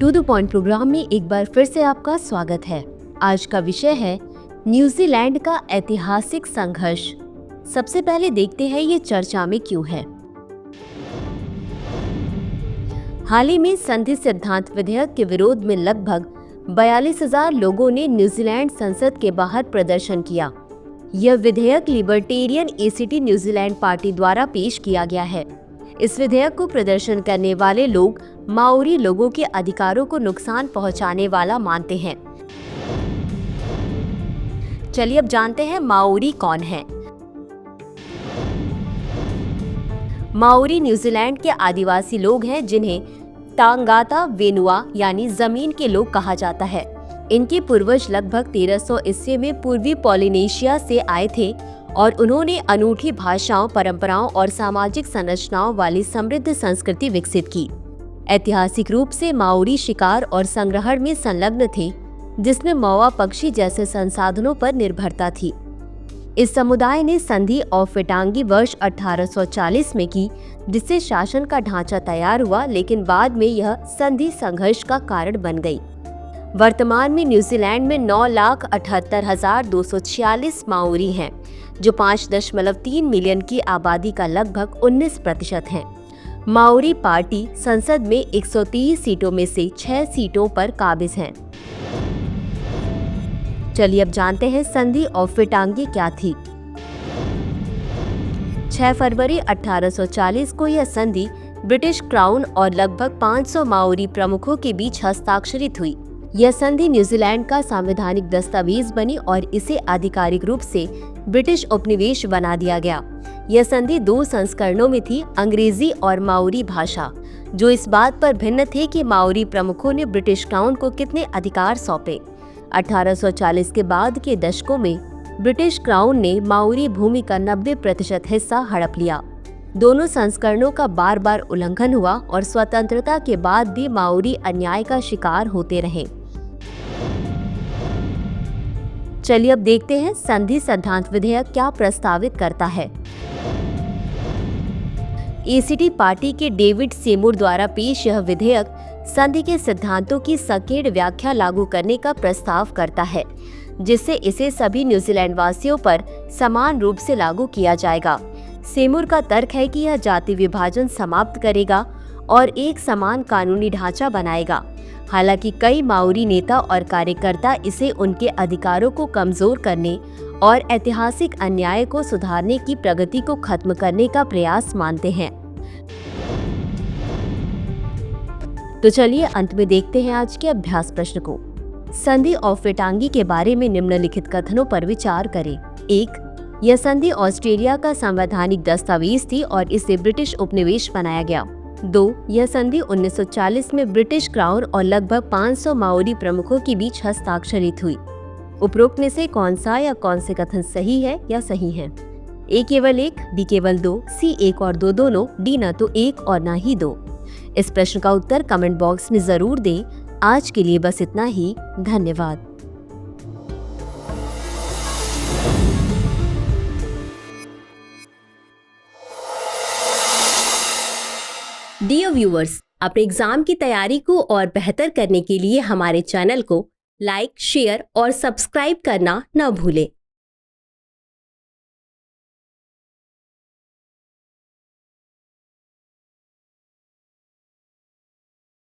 To the point programme में एक बार फिर से आपका स्वागत है। आज का विषय है न्यूजीलैंड का ऐतिहासिक संघर्ष। सबसे पहले देखते हैं ये चर्चा में क्यों है। हाल ही में संधि सिद्धांत विधेयक के विरोध में लगभग 42,000 लोगों ने न्यूजीलैंड संसद के बाहर प्रदर्शन किया। यह विधेयक लिबर्टेरियन एसीटी न्यूजीलैंड पार्टी द्वारा पेश किया गया है। इस विधेयक को प्रदर्शन करने वाले लोग माओरी लोगों के अधिकारों को नुकसान पहुंचाने वाला मानते हैं। चलिए अब जानते हैं माओरी कौन है। माओरी न्यूजीलैंड के आदिवासी लोग हैं जिन्हें तांगाता वेनुआ यानी जमीन के लोग कहा जाता है। इनके पूर्वज लगभग 1300 ईस्वी में पूर्वी पोलिनेशिया से आए थे और उन्होंने अनूठी भाषाओं, परंपराओं और सामाजिक संरचनाओं वाली समृद्ध संस्कृति विकसित की। ऐतिहासिक रूप से माओरी शिकार और संग्रहण में संलग्न थे, जिसमें मौआ पक्षी जैसे संसाधनों पर निर्भरता थी। इस समुदाय ने संधि ऑफ विटांगी वर्ष 1840 में की, जिससे शासन का ढांचा तैयार हुआ, लेकिन बाद में यह संधि संघर्ष का कारण बन गई। वर्तमान में न्यूजीलैंड में 9,78,246 माओरी हैं, जो 5.3 मिलियन की आबादी का लगभग 19% है। माओरी पार्टी संसद में 130 सीटों में से 6 सीटों पर काबिज है। चलिए अब जानते हैं संधि ऑफ विटांगी क्या थी। 6 फरवरी 1840 को यह संधि ब्रिटिश क्राउन और लगभग 500 माओरी प्रमुखों के बीच हस्ताक्षरित हुई। यह संधि न्यूजीलैंड का संवैधानिक दस्तावेज बनी और इसे आधिकारिक रूप से ब्रिटिश उपनिवेश बना दिया गया। यह संधि 2 संस्करणों में थी, अंग्रेजी और माओरी भाषा, जो इस बात पर भिन्न थे कि माओरी प्रमुखों ने ब्रिटिश क्राउन को कितने अधिकार सौंपे। 1840 के बाद के दशकों में ब्रिटिश क्राउन ने माओरी भूमि का 90% हिस्सा हड़प लिया। दोनों संस्करणों का बार बार उल्लंघन हुआ और स्वतंत्रता के बाद भी माओरी अन्याय का शिकार होते रहे। चलिए अब देखते हैं संधि सिद्धांत विधेयक क्या प्रस्तावित करता है। एसीटी पार्टी के डेविड सेमूर द्वारा पेश यह विधेयक संधि के सिद्धांतों की संकीर्ण व्याख्या लागू करने का प्रस्ताव करता है, जिससे इसे सभी न्यूजीलैंड वासियों पर समान रूप से लागू किया जाएगा। सेमूर का तर्क है कि यह जाति विभाजन समाप्त करेगा और एक समान कानूनी ढांचा बनाएगा। हालांकि कई माओरी नेता और कार्यकर्ता इसे उनके अधिकारों को कमजोर करने और ऐतिहासिक अन्याय को सुधारने की प्रगति को खत्म करने का प्रयास मानते हैं। तो चलिए अंत में देखते हैं आज के अभ्यास प्रश्न को। संधि ऑफ विटांगी के बारे में निम्नलिखित कथनों पर विचार करें। 1. यह संधि ऑस्ट्रेलिया का संवैधानिक दस्तावेज थी और इसे ब्रिटिश उपनिवेश बनाया गया। 2. यह संधि 1940 में ब्रिटिश क्राउन और लगभग 500 माओरी प्रमुखों के बीच हस्ताक्षरित हुई। उपरोक्त में से कौन सा या कौन से कथन सही है या सही है? ए केवल 1, बी केवल 2, सी 1 और 2 दोनों, डी न तो 1 और न ही 2। इस प्रश्न का उत्तर कमेंट बॉक्स में जरूर दें। आज के लिए बस इतना ही। धन्यवाद। डियर व्यूअर्स, अपने एग्जाम की तैयारी को और बेहतर करने के लिए हमारे चैनल को लाइक, शेयर और सब्सक्राइब करना न भूलें।